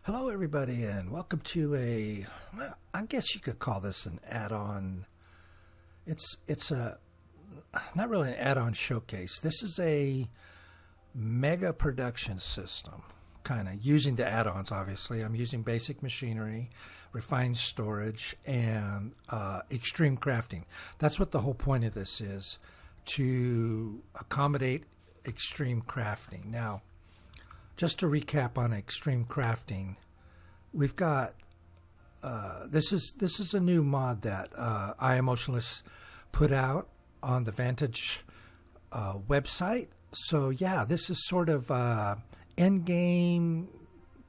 Hello, everybody, and welcome to well, I guess you could call this an add-on. It's a not really an add-on showcase. This is a mega production system, kind of using the add-ons. Obviously, I'm using basic machinery, refined storage, and extreme crafting. That's what the whole point of this is, to accommodate extreme crafting. Now, just to recap on extreme crafting, we've got this is a new mod that I Am Motionless put out on the Vantage website. So yeah, this is sort of end game,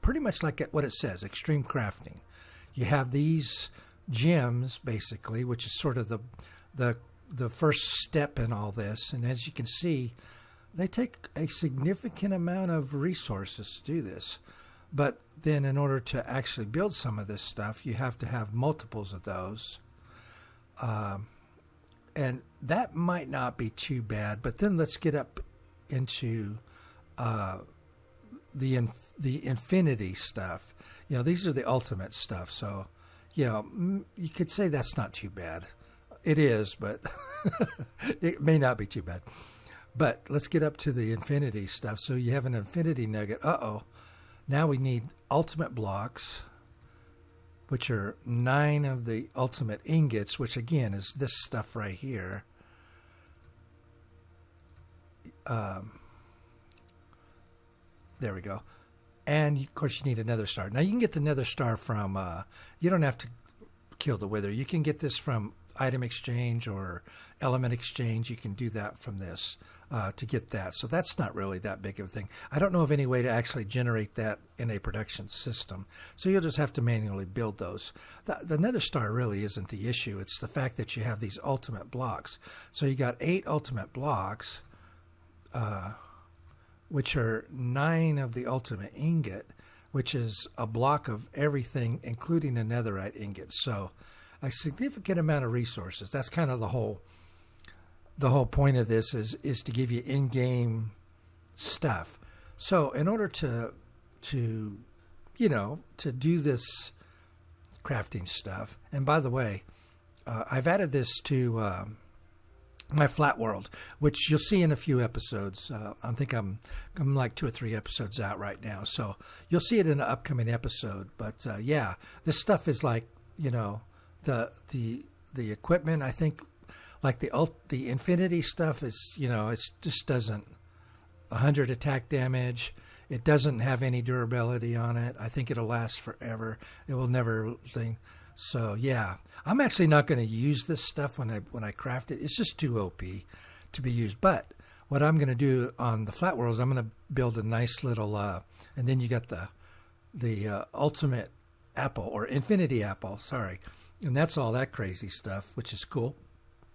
pretty much like what it says, extreme crafting. You have these gems basically, which is sort of the first step in all this, and as you can see, they take a significant amount of resources to do this. But then in order to actually build some of this stuff, you have to have multiples of those. And that might not be too bad. But then let's get up into the infinity stuff. You know, these are the ultimate stuff. So, you know, you could say that's not too bad. It is, but it may not be too bad. But let's get up to the infinity stuff. So you have an infinity nugget. Now we need ultimate blocks, which are 9 of the ultimate ingots, which again is this stuff right here. There we go. And of course you need a nether star. Now you can get the nether star from, you don't have to kill the wither. You can get this from item exchange or element exchange. You can do that from this to get that. So that's not really that big of a thing. I don't know of any way to actually generate that in a production system. So you'll just have to manually build those. The nether star really isn't the issue. It's the fact that you have these ultimate blocks. So you got 8 ultimate blocks, which are 9 of the ultimate ingot, which is a block of everything, including a netherite ingot. So a significant amount of resources. That's kind of the whole point of this is to give you in-game stuff. So in order to do this crafting stuff, and by the way, I've added this to my flat world, which you'll see in a few episodes. I think I'm like 2 or 3 episodes out right now, so you'll see it in an upcoming episode. But yeah, this stuff is like, you know, the equipment. I think like the infinity stuff is, you know, it just doesn't 100 attack damage. It doesn't have any durability on it. I think it'll last forever. It will never thing. So yeah, I'm actually not going to use this stuff when I craft it. It's just too OP to be used. But what I'm going to do on the flat world is I'm going to build a nice little and then you got the ultimate apple, or infinity apple, sorry. And that's all that crazy stuff, which is cool.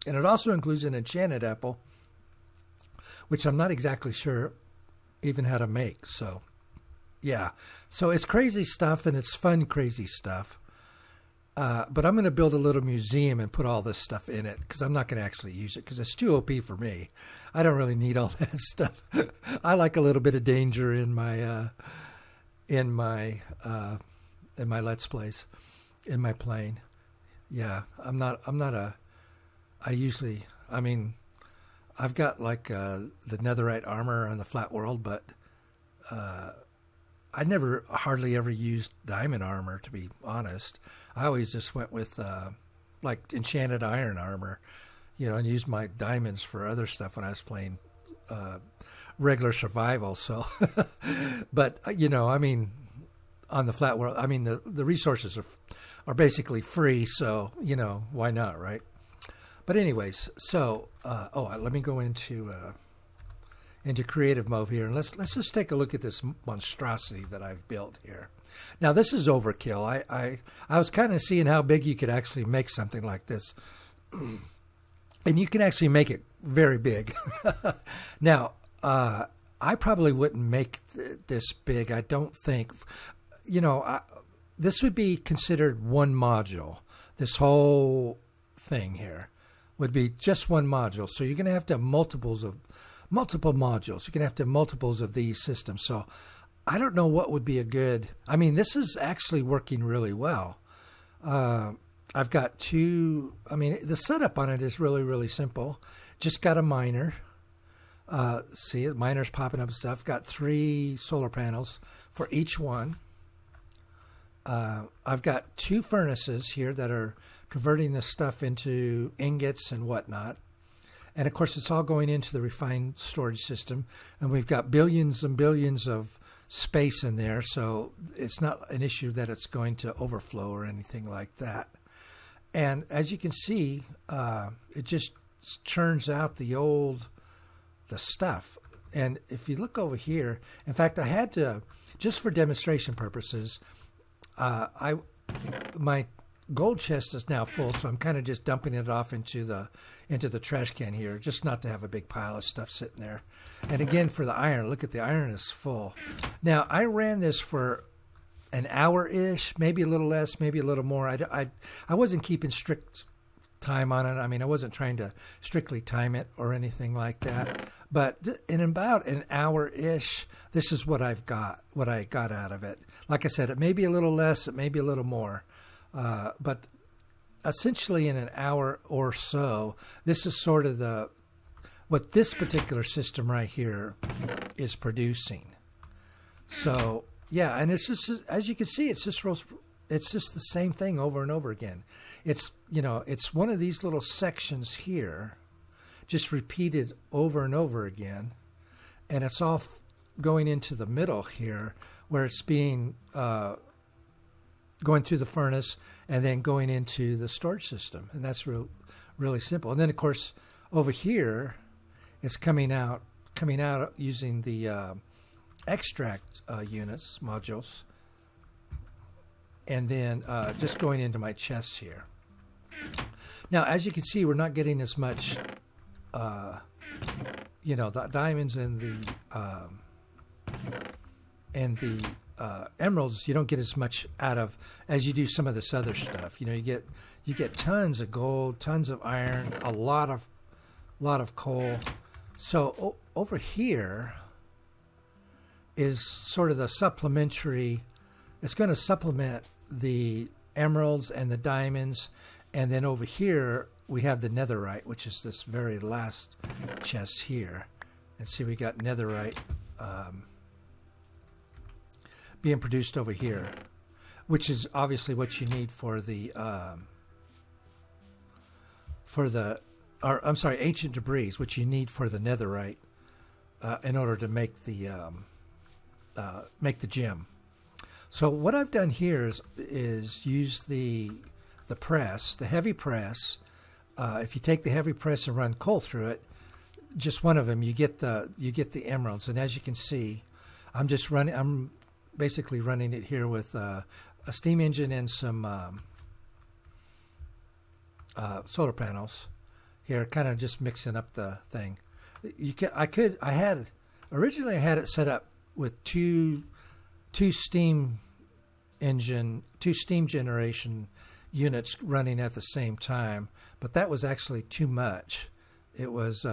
And it also includes an enchanted apple, which I'm not exactly sure even how to make. So, yeah. So it's crazy stuff, and it's fun, crazy stuff. But I'm going to build a little museum and put all this stuff in it, because I'm not going to actually use it, because it's too OP for me. I don't really need all that stuff. I like a little bit of danger in my Let's Plays, in my playing. Yeah, I've got like the netherite armor on the flat world, but I never hardly ever used diamond armor, to be honest. I always just went with like enchanted iron armor, you know, and used my diamonds for other stuff when I was playing regular survival. So, but you know, I mean, on the flat world, I mean, the resources are basically free, so, you know, why not, right? But anyways, so let me go into creative mode here, and let's just take a look at this monstrosity that I've built here. Now this is overkill. I was kind of seeing how big you could actually make something like this, and you can actually make it very big. Now I probably wouldn't make this big. I don't think. You know, this would be considered one module. This whole thing here would be just one module. So you're going to have multiple modules. You're going to have multiples of these systems. So I don't know what would be a good. I mean, this is actually working really well. I've got two. I mean, the setup on it is really, really simple. Just got a miner. See, the miner's popping up stuff. Got 3 solar panels for each one. I've got 2 furnaces here that are converting this stuff into ingots and whatnot. And of course, it's all going into the refined storage system. And we've got billions and billions of space in there. So it's not an issue that it's going to overflow or anything like that. And as you can see, it just churns out the stuff. And if you look over here, in fact, I had to, just for demonstration purposes, my gold chest is now full, so I'm kind of just dumping it off into the trash can here, just not to have a big pile of stuff sitting there. And again, for the iron, look at the iron is full. Now, I ran this for an hour-ish, maybe a little less, maybe a little more. I wasn't keeping strict time on it. I mean, I wasn't trying to strictly time it or anything like that. But in about an hour-ish, this is what I got out of it. Like I said, it may be a little less, it may be a little more. But essentially in an hour or so, this is sort of what this particular system right here is producing. So, yeah, and it's just, as you can see, it's just the same thing over and over again. It's one of these little sections here, just repeated over and over again, and it's all going into the middle here, where it's being going through the furnace and then going into the storage system, and that's really simple. And then, of course, over here, it's coming out using the extract units modules, and then just going into my chests here. Now, as you can see, we're not getting as much, the diamonds and the emeralds. You don't get as much out of as you do some of this other stuff. You get tons of gold, tons of iron, a lot of coal. So over here is sort of the supplementary. It's going to supplement the emeralds and the diamonds. And then over here, we have the netherite, which is this very last chest here. And see, we got netherite being produced over here, which is obviously what you need for the ancient debris, which you need for the netherite in order to make the gem. So what I've done here is use the press, the heavy press. If you take the heavy press and run coal through it, just one of them, you get the emeralds. And as you can see, I'm basically running it here with a steam engine and some solar panels here, kind of just mixing up the thing. Originally I had it set up with two steam generation units running at the same time, but that was actually too much. It was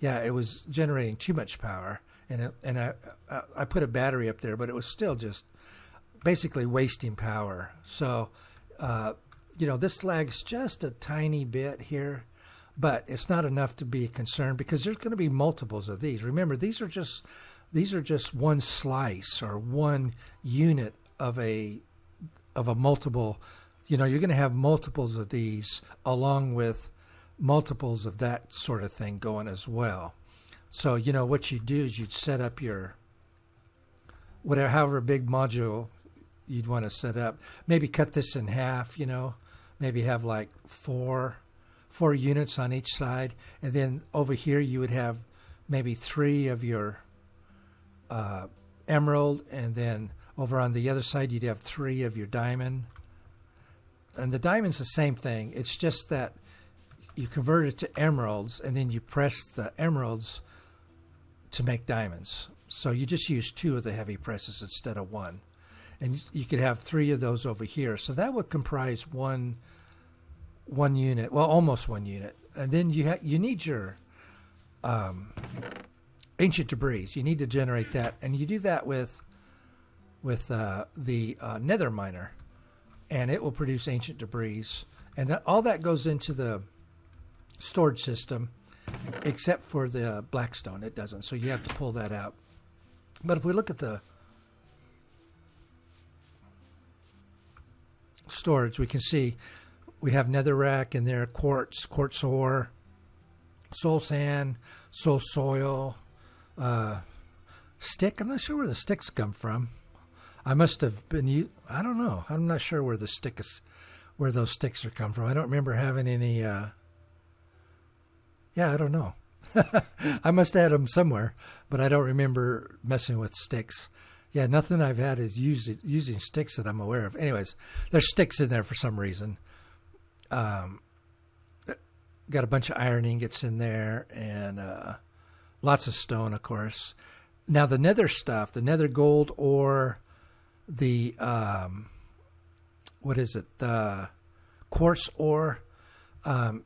it was generating too much power, and I put a battery up there, but it was still just basically wasting power. So this lags just a tiny bit here, but it's not enough to be concerned, because there's going to be multiples of these. Remember, these are just one slice or one unit of a multiple. You're going to have multiples of these along with multiples of that sort of thing going as well. So, what you do is you'd set up your however big module you'd want to set up. Maybe cut this in half, maybe have like four units on each side. And then over here you would have maybe 3 of your emerald, and then over on the other side you'd have 3 of your diamond. And the diamond's the same thing. It's just that you convert it to emeralds, and then you press the emeralds to make diamonds. So you just use 2 of the heavy presses instead of 1. And you could have 3 of those over here. So that would comprise one unit, well, almost 1 unit. And then you need your ancient debris. You need to generate that. And you do that with with the nether miner, and it will produce ancient debris. And all that goes into the storage system, except for the blackstone. It doesn't. So you have to pull that out. But if we look at the storage, we can see we have netherrack in there, quartz ore, soul sand, soul soil, stick. I'm not sure where the sticks come from. I must have been. I don't know. I'm not sure where those sticks are come from. I don't remember having any. Yeah, I don't know. I must have had them somewhere, but I don't remember messing with sticks. Yeah, nothing I've had is using sticks that I'm aware of. Anyways, there's sticks in there for some reason. Got a bunch of iron ingots in there, and lots of stone, of course. Now the nether stuff, the nether gold ore, the the quartz ore,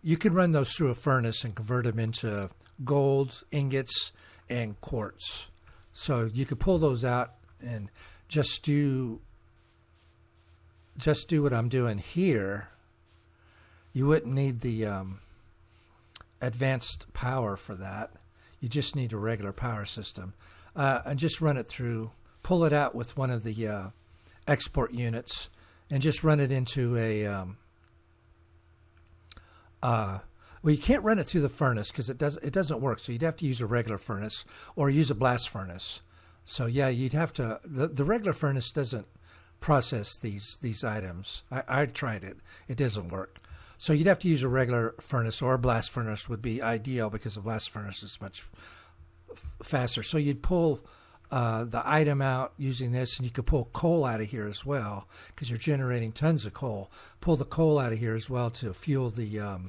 you can run those through a furnace and convert them into gold ingots and quartz. So you could pull those out and just do what I'm doing here. You wouldn't need the advanced power for that. You just need a regular power system. And just run it through, pull it out with one of the export units, and just run it into a... well, you can't run it through the furnace because it doesn't work. So you'd have to use a regular furnace or use a blast furnace. So yeah, you'd have to. The regular furnace doesn't process these items. I tried it; it doesn't work. So you'd have to use a regular furnace, or a blast furnace would be ideal because the blast furnace is much faster. So you'd pull the item out using this, and you could pull coal out of here as well because you're generating tons of coal. Pull the coal out of here as well to fuel the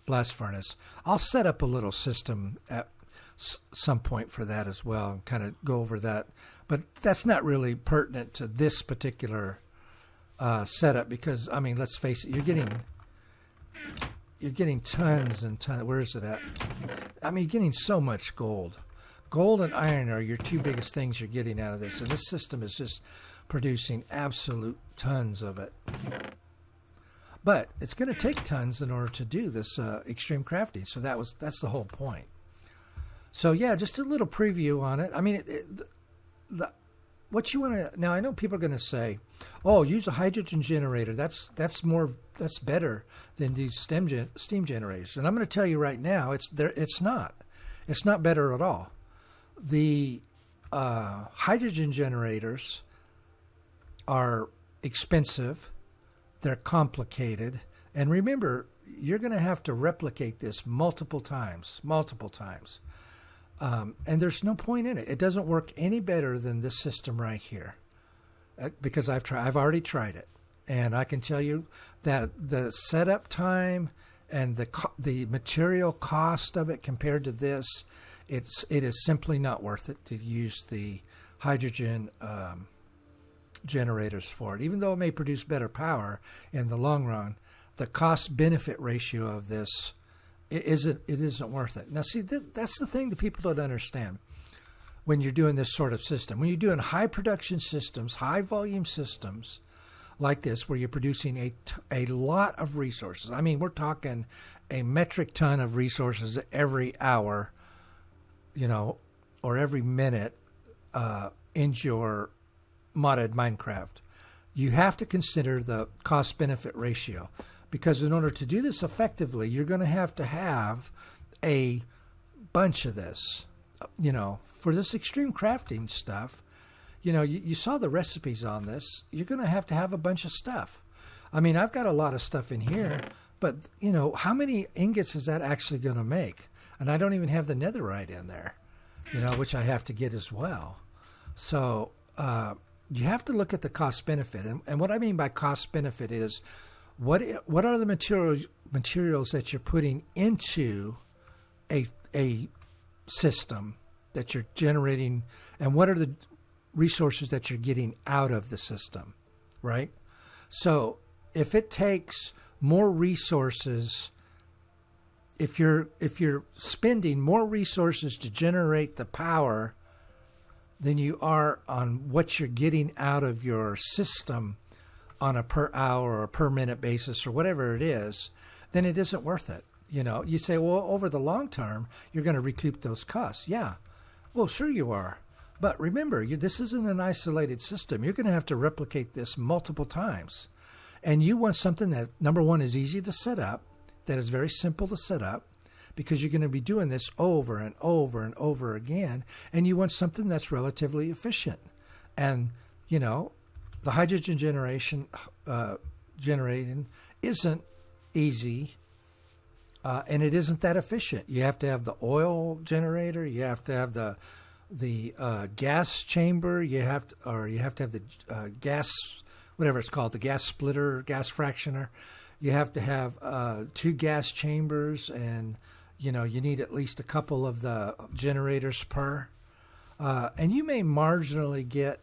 blast furnace. I'll set up a little system at some point for that as well and kind of go over that. But that's not really pertinent to this particular setup because, I mean, let's face it, you're getting tons and tons. Where is it at? I mean, you're getting so much gold. Gold and iron are your two biggest things you're getting out of this. And this system is just producing absolute tons of it. But it's going to take tons in order to do this extreme crafting. So that's the whole point. So yeah, just a little preview on it. I mean, what you want to now. I know people are going to say, "Oh, use a hydrogen generator. That's better than these steam generators." And I'm going to tell you right now, it's not. It's not better at all. The hydrogen generators are expensive. They're complicated. And remember, you're going to have to replicate this multiple times. And there's no point in it. It doesn't work any better than this system right here because I've already tried it. And I can tell you that the setup time and the material cost of it compared to this, it is simply not worth it to use the hydrogen generators for it. Even though it may produce better power in the long run, the cost-benefit ratio of this it isn't worth it. Now, see, that's the thing that people don't understand when you're doing this sort of system. When you're doing high production systems, high volume systems like this, where you're producing a lot of resources. I mean, we're talking a metric ton of resources every hour, or every minute in your modded Minecraft. You have to consider the cost-benefit ratio. Because in order to do this effectively, you're going to have a bunch of this. For this extreme crafting stuff, you saw the recipes on this. You're going to have a bunch of stuff. I mean, I've got a lot of stuff in here, but, how many ingots is that actually going to make? And I don't even have the netherite in there, which I have to get as well. So you have to look at the cost-benefit. And what I mean by cost-benefit is, what are the materials that you're putting into a system that you're generating, and what are the resources that you're getting out of the system, right? So if it takes more resources, if you're spending more resources to generate the power than you are on what you're getting out of your system on a per hour or per minute basis or whatever it is, then it isn't worth it. You say, well, over the long term, you're going to recoup those costs. Yeah, well, sure you are. But remember, this isn't an isolated system. You're going to have to replicate this multiple times. And you want something that, number one, is easy to set up, that is very simple to set up, because you're going to be doing this over and over and over again. And you want something that's relatively efficient. And, the hydrogen generating isn't easy, and it isn't that efficient. You have to have the oil generator. You have to have the gas chamber. You have to have the gas, whatever it's called, the gas splitter, gas fractioner. You have to have 2 gas chambers, and you need at least a couple of the generators per. And you may marginally get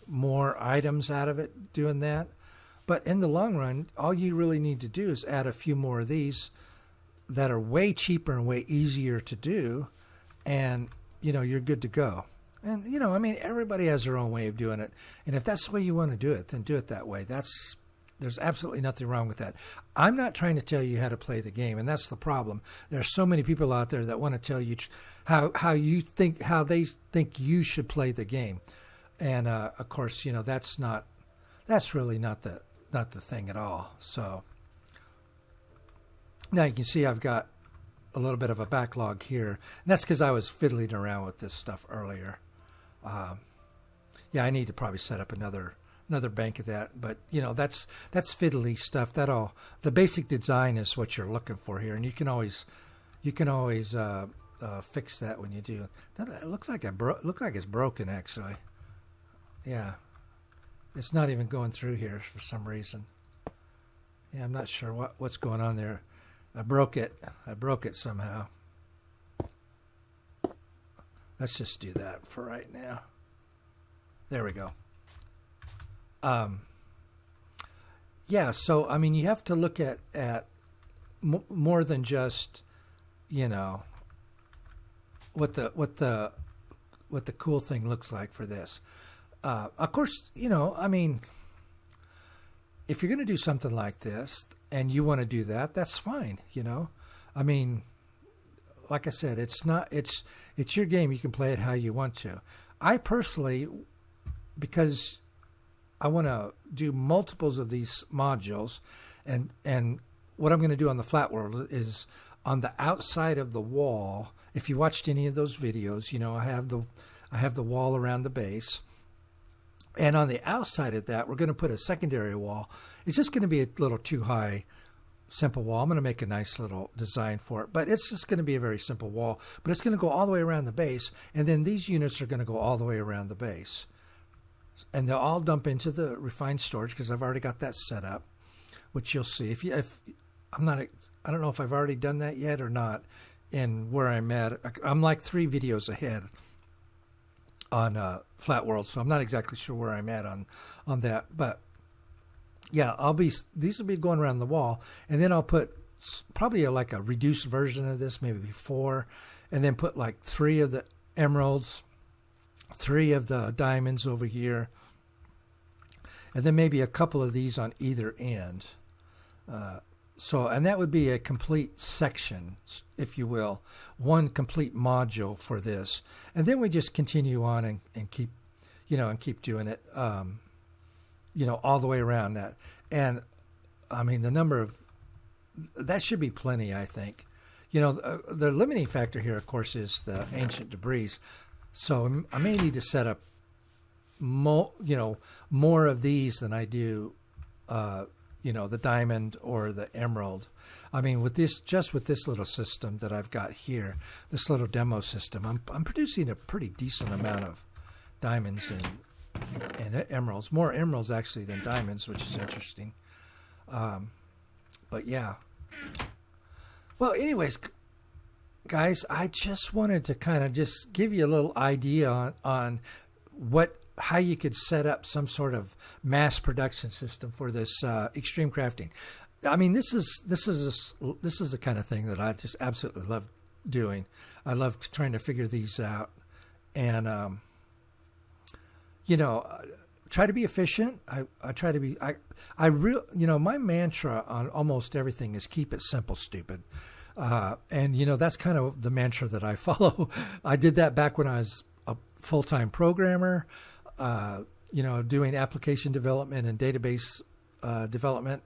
more items out of it doing that, but in the long run, all you really need to do is add a few more of these that are way cheaper and way easier to do, and you're good to go. And everybody has their own way of doing it, and if that's the way you want to do it, then do it that way. There's absolutely nothing wrong with that. I'm not trying to tell you how to play the game, and that's the problem. There are so many people out there that want to tell you how they think you should play the game. And of course, that's really not the thing at all. So now you can see I've got a little bit of a backlog here, and that's because I was fiddling around with this stuff earlier. I need to probably set up another bank of that, but that's fiddly stuff. The basic design is what you're looking for here, and you can always fix that when you do. It looks like it's broken actually. Yeah, it's not even going through here for some reason. Yeah, I'm not sure what's going on there. I broke it somehow. Let's just do that for right now. There we go. So you have to look at more than just what the cool thing looks like for this. Of course, if you're going to do something like this and you want to do that, that's fine. Like I said, it's your game. You can play it how you want to. I personally, because I want to do multiples of these modules, and what I'm going to do on the flat world is on the outside of the wall. If you watched any of those videos, I have the wall around the base. And on the outside of that, we're going to put a secondary wall. It's just going to be a little too high, simple wall. I'm going to make a nice little design for it, but it's just going to be a very simple wall. But it's going to go all the way around the base, and then these units are going to go all the way around the base. And they'll all dump into the refined storage because I've already got that set up, which you'll see. I don't know if I've already done that yet or not, and where I'm at. I'm like 3 videos ahead on Flat World, so I'm not exactly sure where I'm at on that. But yeah, these will be going around the wall, and then I'll put probably a reduced version of this, maybe 4, and then put 3 of the emeralds, 3 of the diamonds over here, and then maybe a couple of these on either end. And that would be a complete section, if you will, one complete module for this. And then we just continue on and keep doing it, all the way around that. And the number of, that should be plenty, I think. The limiting factor here, of course, is the ancient debris. So I may need to set up more of these than I do, the diamond or the emerald. With this little system that I've got here, this little demo system, I'm producing a pretty decent amount of diamonds and emeralds. More emeralds actually than diamonds, which is interesting. But yeah. Well, anyways, guys, I just wanted to kind of just give you a little idea on how you could set up some sort of mass production system for this extreme crafting. This is the kind of thing that I just absolutely love doing. I love trying to figure these out, and try to be efficient. I try to be, my mantra on almost everything is keep it simple, stupid. And that's kind of the mantra that I follow. I did that back when I was a full-time programmer, doing application development and database development.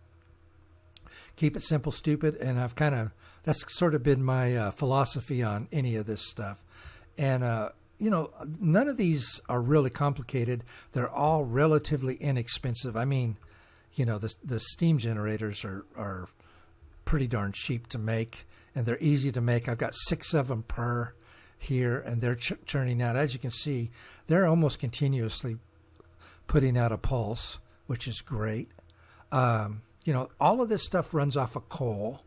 Keep it simple, stupid. And that's sort of been my philosophy on any of this stuff. And, none of these are really complicated. They're all relatively inexpensive. I mean, the steam generators are pretty darn cheap to make, and they're easy to make. I've got 6 of them per here, and they're churning out. As you can see, they're almost continuously putting out a pulse, which is great. All of this stuff runs off of coal.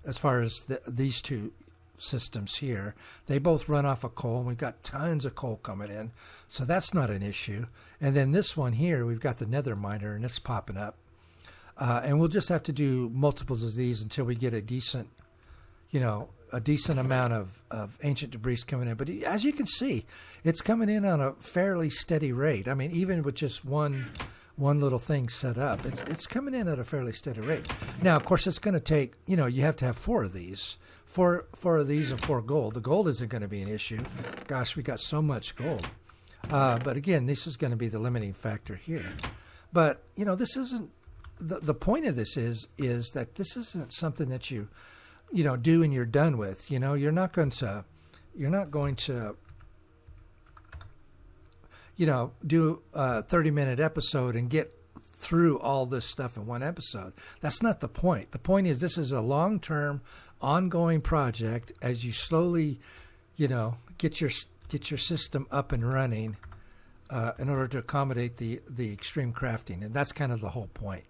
As far as these two systems here, they both run off of coal, and we've got tons of coal coming in, so that's not an issue. And then this one here, we've got the nether miner, and it's popping up, and we'll just have to do multiples of these until we get a decent amount of ancient debris coming in. But as you can see, it's coming in on a fairly steady rate. I mean, even with just one little thing set up, it's coming in at a fairly steady rate. Now, of course, it's going to take, you have to have 4 of these. Four of these and 4 gold. The gold isn't going to be an issue. Gosh, we got so much gold. But again, this is going to be the limiting factor here. But, this isn't, the point of this is that this isn't something that you do and you're done with. You're not going to do a 30-minute episode and get through all this stuff in one episode. That's not the point. The point is this is a long-term, ongoing project as you slowly, get your system up and running in order to accommodate the extreme crafting, and that's kind of the whole point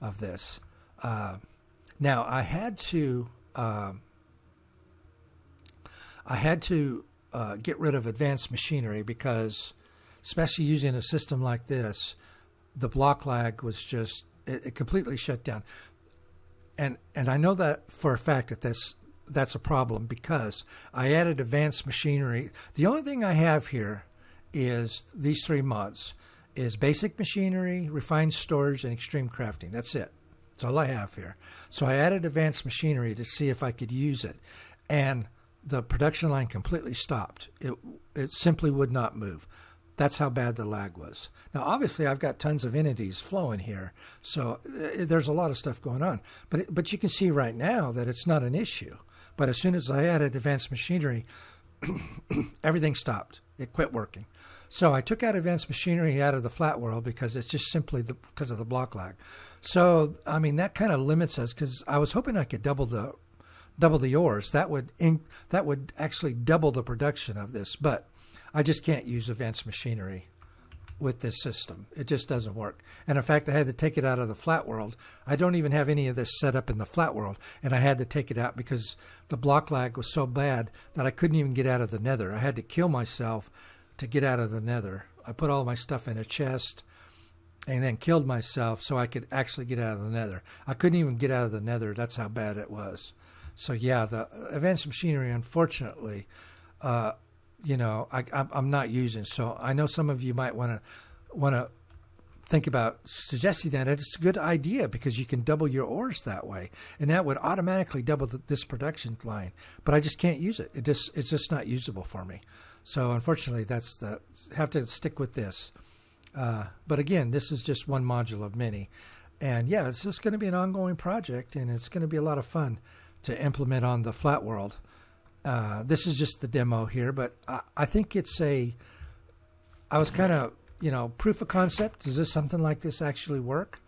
of this. Now I had to get rid of advanced machinery because, especially using a system like this, the block lag was just, it completely shut down. And I know that for a fact that that's a problem because I added advanced machinery. The only thing I have here is these 3 mods, is basic machinery, refined storage, and extreme crafting. That's it. That's all I have here. So I added advanced machinery to see if I could use it. And the production line completely stopped. It simply would not move. That's how bad the lag was. Now, obviously, I've got tons of entities flowing here, so there's a lot of stuff going on. But you can see right now that it's not an issue. But as soon as I added advanced machinery, everything stopped. It quit working. So I took out advanced machinery out of the flat world because it's just simply because of the block lag. So, I mean, that kind of limits us because I was hoping I could double the ores. That would actually double the production of this, but I just can't use advanced machinery with this system. It just doesn't work. And in fact, I had to take it out of the flat world. I don't even have any of this set up in the flat world, and I had to take it out because the block lag was so bad that I couldn't even get out of the nether. I had to kill myself to get out of the nether. I put all my stuff in a chest and then killed myself so I could actually get out of the nether. I couldn't even get out of the nether. That's how bad it was. So yeah, the advanced machinery, unfortunately, I'm not using. So I know some of you might want to think about suggesting that. It's a good idea because you can double your ores that way, and that would automatically double this production line. But I just can't use it. It's just not usable for me. So unfortunately, have to stick with this. But again, this is just one module of many, and yeah, it's just going to be an ongoing project, and it's going to be a lot of fun to implement on the flat world. This is just the demo here, but I think I was kind of, proof of concept. Does this something like this actually work?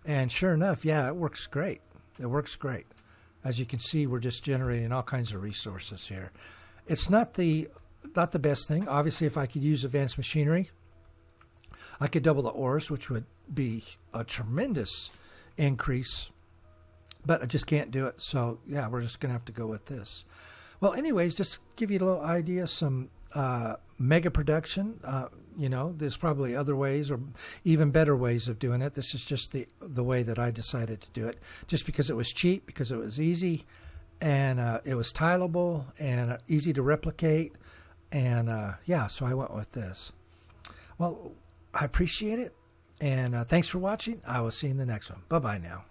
And sure enough, yeah, it works great. It works great. As you can see, we're just generating all kinds of resources here. It's not the best thing. Obviously, if I could use advanced machinery, I could double the ores, which would be a tremendous increase, but I just can't do it. So yeah, we're just going to have to go with this. Well, anyways, just to give you a little idea, some mega production. There's probably other ways or even better ways of doing it. This is just the way that I decided to do it, just because it was cheap, because it was easy, and it was tileable and easy to replicate. And so I went with this. Well, I appreciate it. And thanks for watching. I will see you in the next one. Bye-bye now.